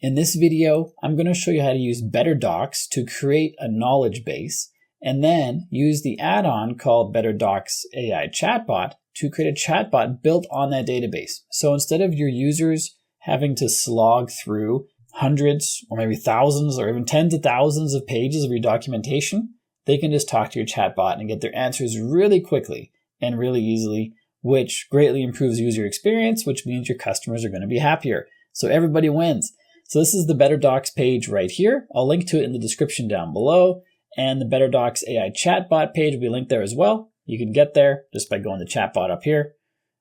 In this video, I'm going to show you how to use BetterDocs to create a knowledge base and then use the add-on called BetterDocs AI Chatbot to create a chatbot built on that database. So instead of your users having to slog through hundreds or maybe thousands or even tens of thousands of pages of your documentation, they can just talk to your chatbot and get their answers really quickly and really easily, which greatly improves user experience, which means your customers are going to be happier. So everybody wins. So this is the BetterDocs page right here. I'll link to it in the description down below. And the BetterDocs AI Chatbot page will be linked there as well. You can get there just by going to Chatbot up here.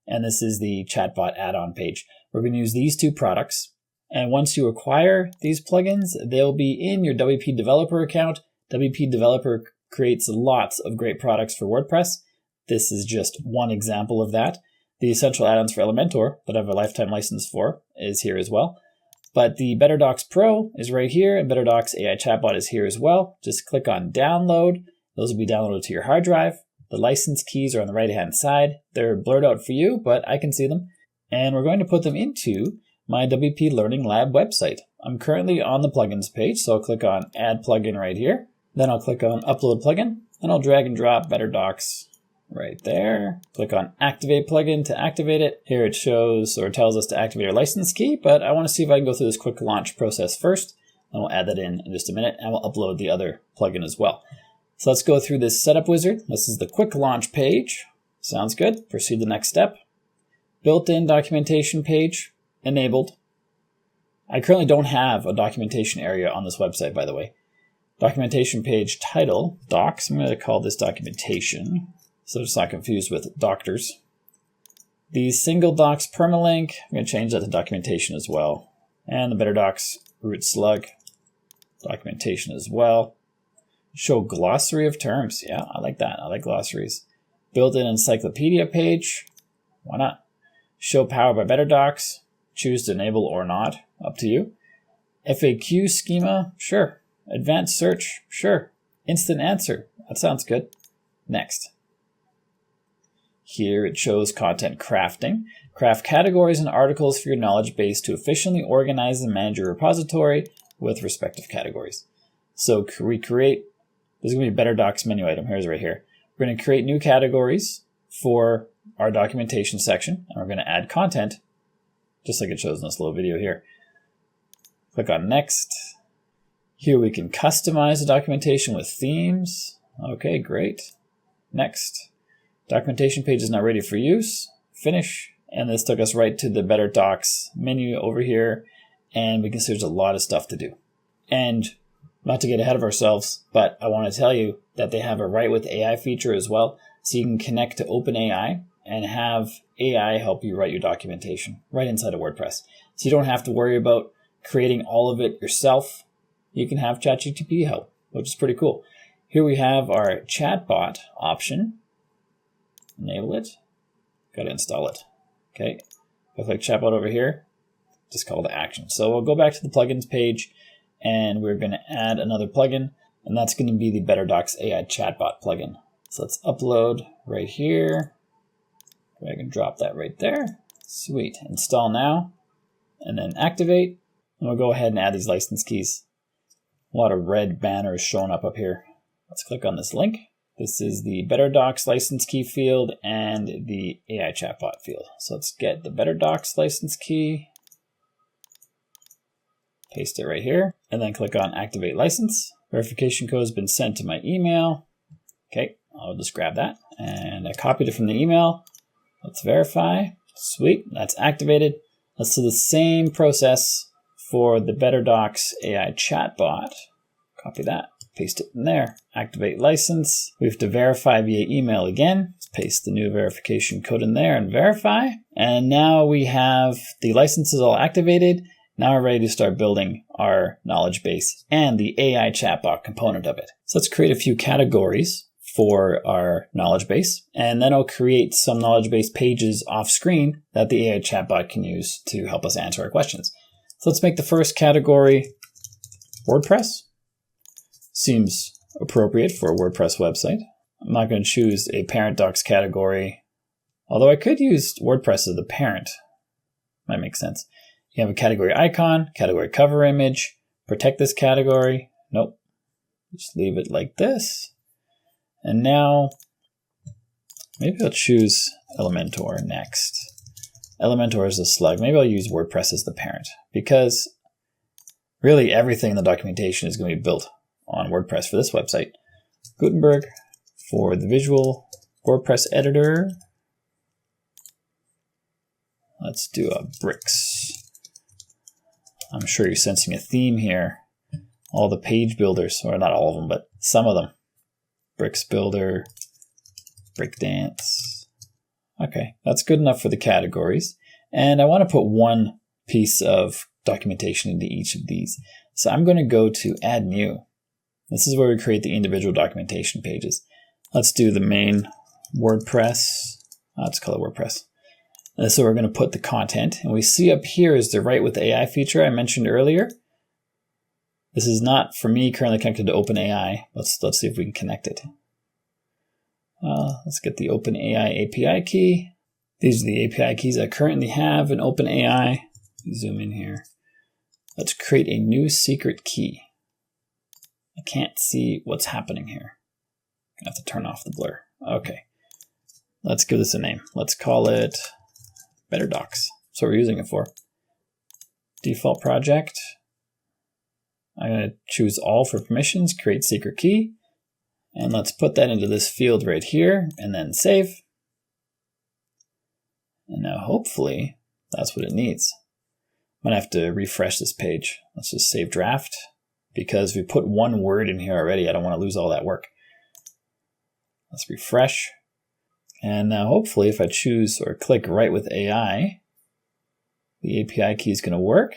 And this is the Chatbot add-on page. We're going to use these two products. And once you acquire these plugins, they'll be in your WP Developer account. WP Developer creates lots of great products for WordPress. This is just one example of that. The essential add-ons for Elementor that I have a lifetime license for is here as well. But the BetterDocs Pro is right here, and BetterDocs AI Chatbot is here as well. Just click on download. Those will be downloaded to your hard drive. The license keys are on the right-hand side. They're blurred out for you, but I can see them. And we're going to put them into my WPLearningLab website. I'm currently on the plugins page, so I'll click on Add Plugin right here. Then I'll click on Upload Plugin, and I'll drag and drop BetterDocs right there. Click on Activate Plugin to activate it. Here it shows or tells us to activate our license key, but I want to see if I can go through this quick launch process first. And we'll add that in just a minute, and we'll upload the other plugin as well. So let's go through this setup wizard. This is the quick launch page. Sounds good. Proceed to the next step. Built-in documentation page enabled. I currently don't have a documentation area on this website, by the way. Documentation page title, docs. I'm going to call this documentation, so it's not confused with doctors. The single docs permalink, I'm going to change that to documentation as well. And the BetterDocs root slug, documentation as well. Show glossary of terms. Yeah, I like that. I like glossaries. Built-in encyclopedia page. Why not? Show power by BetterDocs. Choose to enable or not. Up to you. FAQ schema. Sure. Advanced search. Sure. Instant answer. That sounds good. Next. Here it shows content crafting. Craft categories and articles for your knowledge base to efficiently organize and manage your repository with respective categories. So we create, this is going to be a BetterDocs menu item. Here's right here. We're going to create new categories for our documentation section, and we're going to add content, just like it shows in this little video here. Click on Next. Here we can customize the documentation with themes. Okay, great. Next. Documentation page is now ready for use. Finish. And this took us right to the BetterDocs menu over here. And we can see there's a lot of stuff to do. And not to get ahead of ourselves, but I want to tell you that they have a Write with AI feature as well. So you can connect to OpenAI and have AI help you write your documentation right inside of WordPress. So you don't have to worry about creating all of it yourself. You can have ChatGPT help, which is pretty cool. Here we have our chatbot option. Enable it. Got to install it. Okay. If I click chatbot over here, just call to action. So we'll go back to the plugins page, and we're going to add another plugin, and that's going to be the BetterDocs AI Chatbot plugin. So let's upload right here. Drag and drop that right there. Sweet. Install now, and then activate. And we'll go ahead and add these license keys. A lot of red banners showing up here. Let's click on this link. This is the BetterDocs license key field and the AI Chatbot field. So let's get the BetterDocs license key. Paste it right here, and then click on Activate License. Verification code has been sent to my email. Okay, I'll just grab that, and I copied it from the email. Let's verify. Sweet, that's activated. Let's do the same process for the BetterDocs AI Chatbot. Copy that, paste it in there. Activate license. We have to verify via email again. Let's paste the new verification code in there and verify. And now we have the licenses all activated. Now we're ready to start building our knowledge base and the AI chatbot component of it. So let's create a few categories for our knowledge base, and then I'll create some knowledge base pages off screen that the AI chatbot can use to help us answer our questions. So let's make the first category WordPress. Seems appropriate for a WordPress website. I'm not going to choose a parent docs category, although I could use WordPress as the parent. Might make sense. You have a category icon, category cover image, protect this category. Nope. Just leave it like this. And now, maybe I'll choose Elementor next. Elementor is a slug. Maybe I'll use WordPress as the parent because really everything in the documentation is going to be built on WordPress for this website. Gutenberg for the visual WordPress editor. Let's do a bricks. I'm sure you're sensing a theme here. All the page builders, or not all of them, but some of them. Bricks builder, breakdance. Okay, that's good enough for the categories. And I want to put one piece of documentation into each of these. So I'm going to go to add new. This is where we create the individual documentation pages. Let's do the main WordPress. Let's call it WordPress. And so we're going to put the content, and we see up here is the Write with AI feature I mentioned earlier. This is not for me currently connected to OpenAI. Let's see if we can connect it. Let's get the OpenAI API Key. These are the API keys I currently have in OpenAI. Zoom in here. Let's create a new secret key. I can't see what's happening here. I have to turn off the blur. Okay. Let's give this a name. Let's call it BetterDocs. That's what we're using it for. Default project. I'm going to choose all for permissions, create secret key. And let's put that into this field right here and then save. And now hopefully that's what it needs. I'm going to have to refresh this page. Let's just save draft because we put one word in here already. I don't want to lose all that work. Let's refresh. And now hopefully if I choose or click Write with AI, the API key is going to work.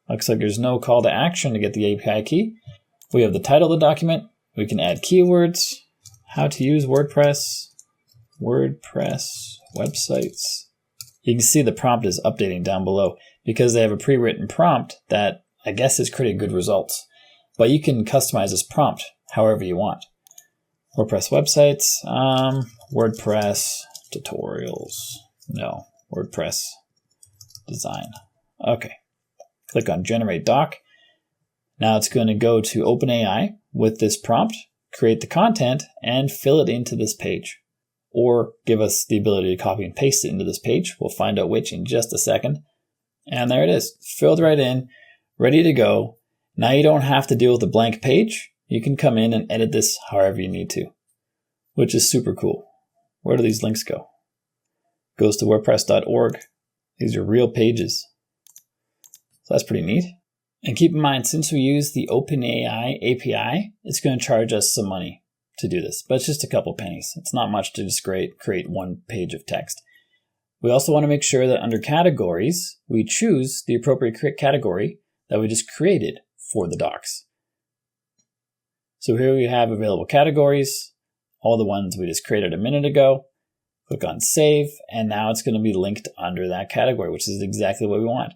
Looks like there's no call to action to get the API key. We have the title of the document. We can add keywords, how to use WordPress, WordPress websites. You can see the prompt is updating down below because they have a pre-written prompt that I guess is creating good results. But you can customize this prompt however you want. WordPress websites, WordPress tutorials, no, WordPress design. Okay, click on Generate Doc. Now it's going to go to OpenAI with this prompt, create the content, and fill it into this page. Or give us the ability to copy and paste it into this page. We'll find out which in just a second. And there it is, filled right in, ready to go. Now you don't have to deal with a blank page. You can come in and edit this however you need to, which is super cool. Where do these links go? Goes to WordPress.org. These are real pages. So that's pretty neat. And keep in mind, since we use the OpenAI API, it's going to charge us some money to do this, but it's just a couple pennies. It's not much to just create one page of text. We also want to make sure that under categories, we choose the appropriate category that we just created for the docs. So here we have available categories, all the ones we just created a minute ago. Click on Save, and now it's going to be linked under that category, which is exactly what we want.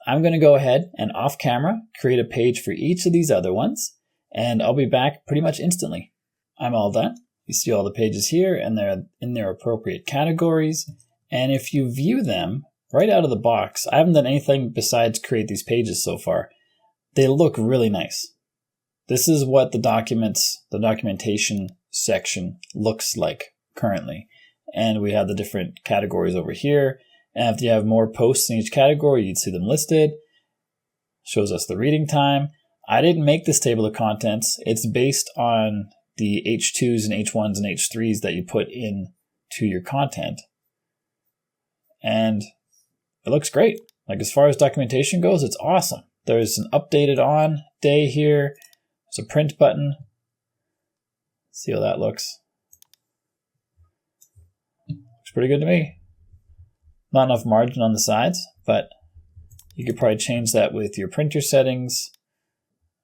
I'm going to go ahead and off camera create a page for each of these other ones, and I'll be back pretty much instantly. I'm all done. You see all the pages here, and they're in their appropriate categories. And if you view them right out of the box, I haven't done anything besides create these pages so far. They look really nice. This is what the documentation section looks like currently. And we have the different categories over here. And if you have more posts in each category, you'd see them listed. Shows us the reading time. I didn't make this table of contents. It's based on the H2s and H1s and H3s that you put in to your content. And it looks great. Like as far as documentation goes, it's awesome. There's an updated on day here. There's a print button. See how that looks. Looks pretty good to me. Not enough margin on the sides, but you could probably change that with your printer settings.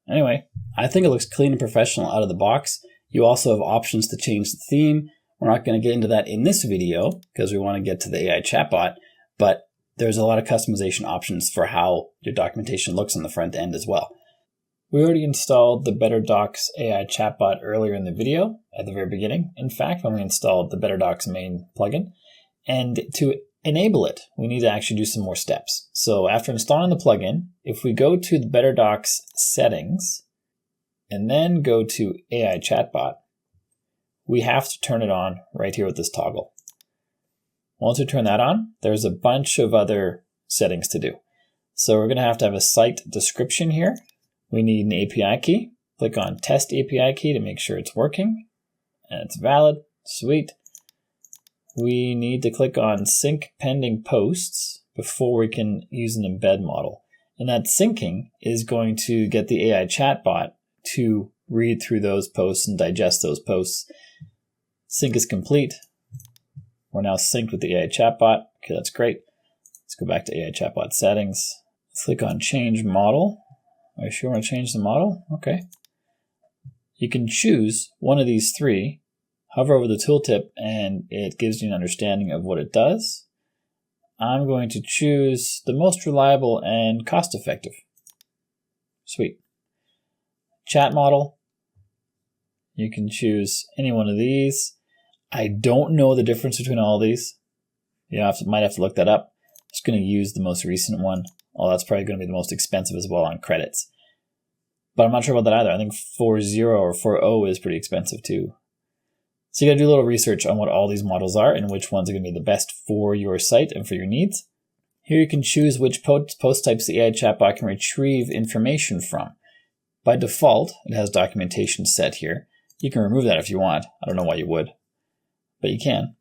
Anyway, I think it looks clean and professional out of the box. You also have options to change the theme. We're not going to get into that in this video because we want to get to the AI chatbot, but there's a lot of customization options for how your documentation looks on the front end as well. We already installed the BetterDocs AI chatbot earlier in the video, at the very beginning, in fact, when we installed the BetterDocs main plugin. And to enable it, we need to actually do some more steps. So after installing the plugin, if we go to the BetterDocs settings and then go to AI Chatbot, we have to turn it on right here with this toggle. Once we turn that on, there's a bunch of other settings to do. So we're going to have a site description here. We need an API key. Click on Test API Key to make sure it's working and it's valid. Sweet. We need to click on Sync Pending Posts before we can use an embed model. And that syncing is going to get the AI chatbot to read through those posts and digest those posts. Sync is complete. We're now synced with the AI chatbot. Okay, that's great. Let's go back to AI chatbot settings. Let's click on Change Model. Are you sure you want to change the model? Okay. You can choose one of these three. Hover over the tooltip and it gives you an understanding of what it does. I'm going to choose the most reliable and cost-effective. Sweet. Chat model. You can choose any one of these. I don't know the difference between all these. You might have to look that up. I'm just going to use the most recent one. Oh, that's probably going to be the most expensive as well on credits. But I'm not sure about that either. I think 4.0 or 4.0 is pretty expensive too. So you got to do a little research on what all these models are and which ones are going to be the best for your site and for your needs. Here you can choose which post types the AI chatbot can retrieve information from. By default, it has documentation set here. You can remove that if you want. I don't know why you would, but you can.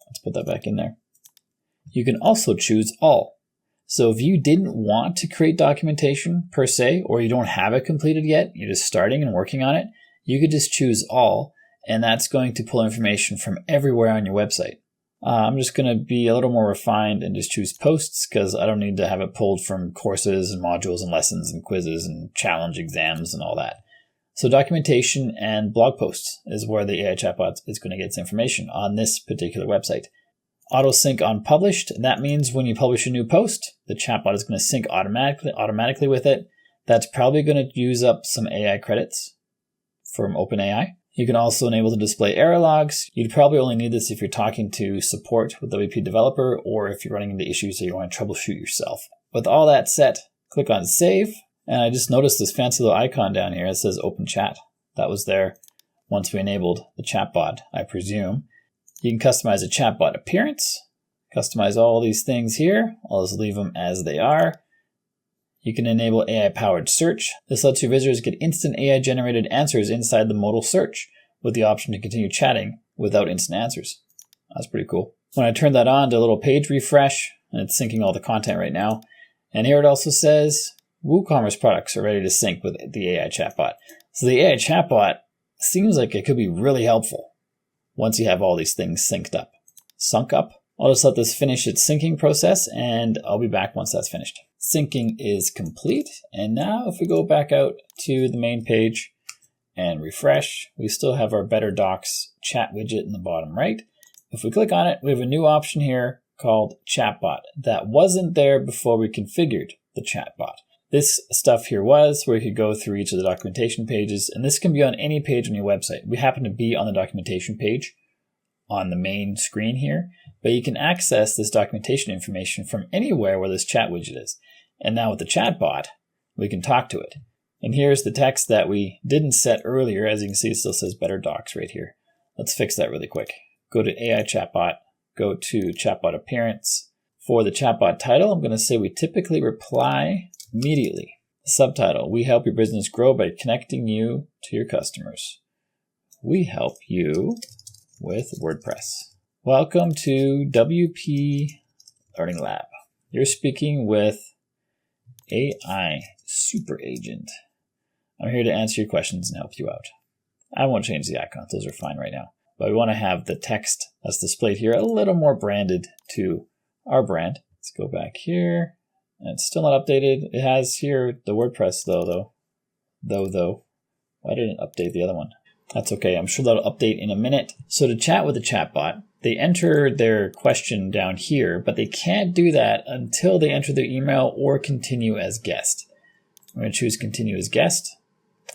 Let's put that back in there. You can also choose all. So if you didn't want to create documentation per se, or you don't have it completed yet, you're just starting and working on it, you could just choose all. And that's going to pull information from everywhere on your website. I'm just going to be a little more refined and just choose posts because I don't need to have it pulled from courses and modules and lessons and quizzes and challenge exams and all that. So documentation and blog posts is where the AI chatbot is going to get its information on this particular website. Auto sync on published. That means when you publish a new post, the chatbot is going to sync automatically with it. That's probably going to use up some AI credits from OpenAI. You can also enable to display error logs. You'd probably only need this if you're talking to support with WP Developer or if you're running into issues that you want to troubleshoot yourself. With all that set, click on Save. And I just noticed this fancy little icon down here. It says Open Chat. That was there once we enabled the chatbot, I presume. You can customize a chatbot appearance. Customize all these things here. I'll just leave them as they are. You can enable AI-powered search. This lets your visitors get instant AI-generated answers inside the modal search with the option to continue chatting without instant answers. That's pretty cool. When I turn that on, do a little page refresh, and it's syncing all the content right now. And here it also says WooCommerce products are ready to sync with the AI chatbot. So the AI chatbot seems like it could be really helpful once you have all these things synced up. Sunk up. I'll just let this finish its syncing process, and I'll be back once that's finished. Syncing is complete, and now if we go back out to the main page and refresh, we still have our BetterDocs chat widget in the bottom right. If we click on it, we have a new option here called Chatbot that wasn't there before we configured the chatbot. This stuff here was where you could go through each of the documentation pages, and this can be on any page on your website. We happen to be on the documentation page on the main screen here, but you can access this documentation information from anywhere where this chat widget is. And now with the chatbot, we can talk to it. And here's the text that we didn't set earlier. As you can see, it still says BetterDocs right here. Let's fix that really quick. Go to AI Chatbot, go to Chatbot Appearance. For the chatbot title, I'm going to say we typically reply immediately. Subtitle, we help your business grow by connecting you to your customers. We help you with WordPress. Welcome to WPLearningLab. You're speaking with AI Super Agent. I'm here to answer your questions and help you out. I won't change the icons. Those are fine right now. But we want to have the text that's displayed here a little more branded to our brand. Let's go back here. And it's still not updated. It has here the WordPress though. Why didn't it update the other one? That's okay. I'm sure that'll update in a minute. So to chat with the chatbot, they enter their question down here, but they can't do that until they enter their email or continue as guest. I'm going to choose continue as guest.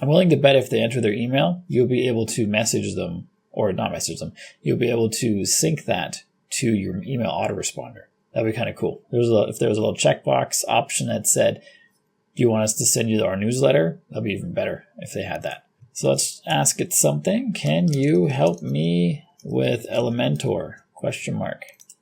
I'm willing to bet if they enter their email, you'll be able to message them, or not message them. You'll be able to sync that to your email autoresponder. That'd be kind of cool. If there was a little checkbox option that said, do you want us to send you our newsletter? That'd be even better if they had that. So let's ask it something. Can you help me with Elementor? ?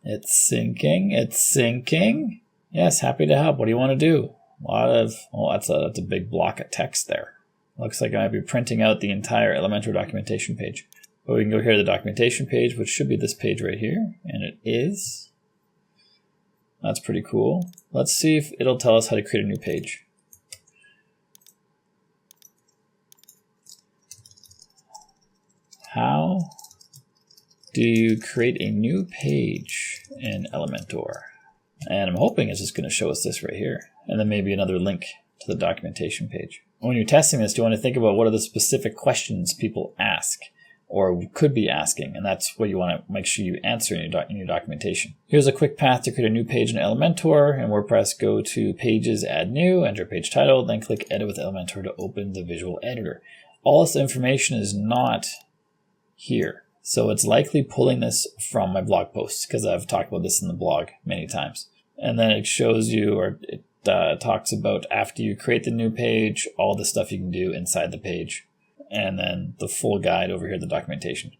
It's syncing. Yes, happy to help. What do you want to do? That's a big block of text there. Looks like I might be printing out the entire Elementor documentation page. But we can go here to the documentation page, which should be this page right here. And it is. That's pretty cool. Let's see if it'll tell us how to create a new page. How do you create a new page in Elementor? And I'm hoping it's just going to show us this right here. And then maybe another link to the documentation page. When you're testing this, you want to think about what are the specific questions people ask or could be asking. And that's what you want to make sure you answer in your documentation. Here's a quick path to create a new page in Elementor. In WordPress, go to Pages, Add New, enter page title, then click Edit with Elementor to open the visual editor. All this information is not here. So it's likely pulling this from my blog posts because I've talked about this in the blog many times. And then it shows you, or it talks about after you create the new page, all the stuff you can do inside the page. And then the full guide over here, the documentation.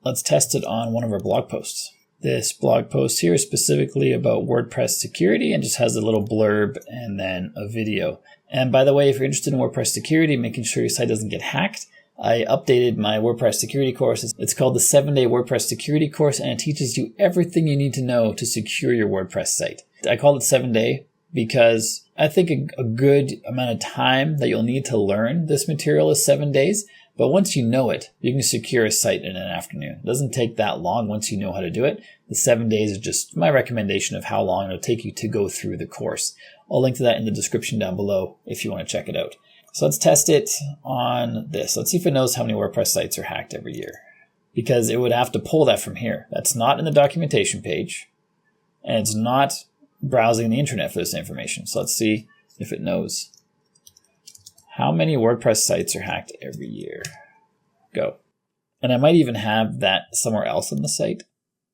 Let's test it on one of our blog posts. This blog post here is specifically about WordPress security and just has a little blurb and then a video. And by the way, if you're interested in WordPress security, making sure your site doesn't get hacked, I updated my WordPress security course. It's called the 7-Day WordPress Security Course, and it teaches you everything you need to know to secure your WordPress site. I called it 7-Day because I think a good amount of time that you'll need to learn this material is 7 days. But once you know it, you can secure a site in an afternoon. It doesn't take that long once you know how to do it. The 7 days is just my recommendation of how long it'll take you to go through the course. I'll link to that in the description down below if you want to check it out. So let's test it on this. Let's see if it knows how many WordPress sites are hacked every year. Because it would have to pull that from here. That's not in the documentation page. And it's not browsing the internet for this information. So let's see if it knows. How many WordPress sites are hacked every year? Go. And I might even have that somewhere else on the site.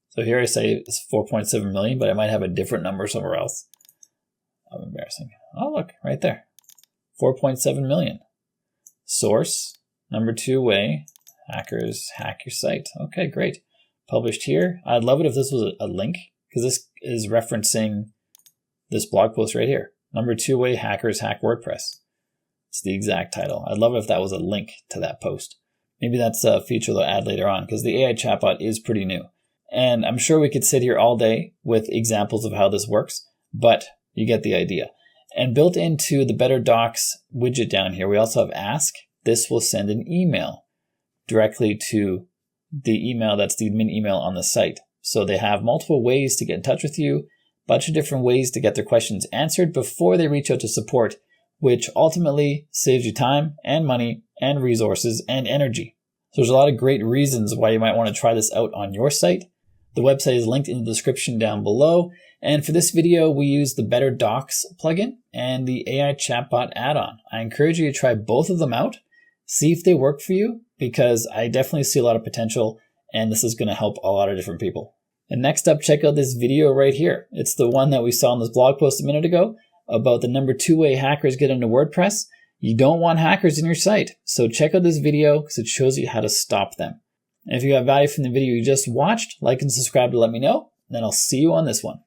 So here I say it's 4.7 million, but I might have a different number somewhere else. How embarrassing. Oh, look, right there. 4.7 million. Source, number 2 way, hackers hack your site. Okay, great. Published here. I'd love it if this was a link, because this is referencing this blog post right here. Number 2 way, hackers hack WordPress. It's the exact title. I'd love it if that was a link to that post. Maybe that's a feature they'll add later on, because the AI chatbot is pretty new. And I'm sure we could sit here all day with examples of how this works, but you get the idea. And built into the BetterDocs widget down here, we also have Ask. This will send an email directly to the email that's the admin email on the site. So they have multiple ways to get in touch with you, a bunch of different ways to get their questions answered before they reach out to support, which ultimately saves you time and money and resources and energy. So there's a lot of great reasons why you might want to try this out on your site. The website is linked in the description down below. And for this video, we use the BetterDocs plugin and the AI Chatbot add-on. I encourage you to try both of them out, see if they work for you, because I definitely see a lot of potential, and this is going to help a lot of different people. And next up, check out this video right here. It's the one that we saw in this blog post a minute ago about the number 2 way hackers get into WordPress. You don't want hackers in your site, so check out this video because it shows you how to stop them. And if you have value from the video you just watched, like and subscribe to let me know, and then I'll see you on this one.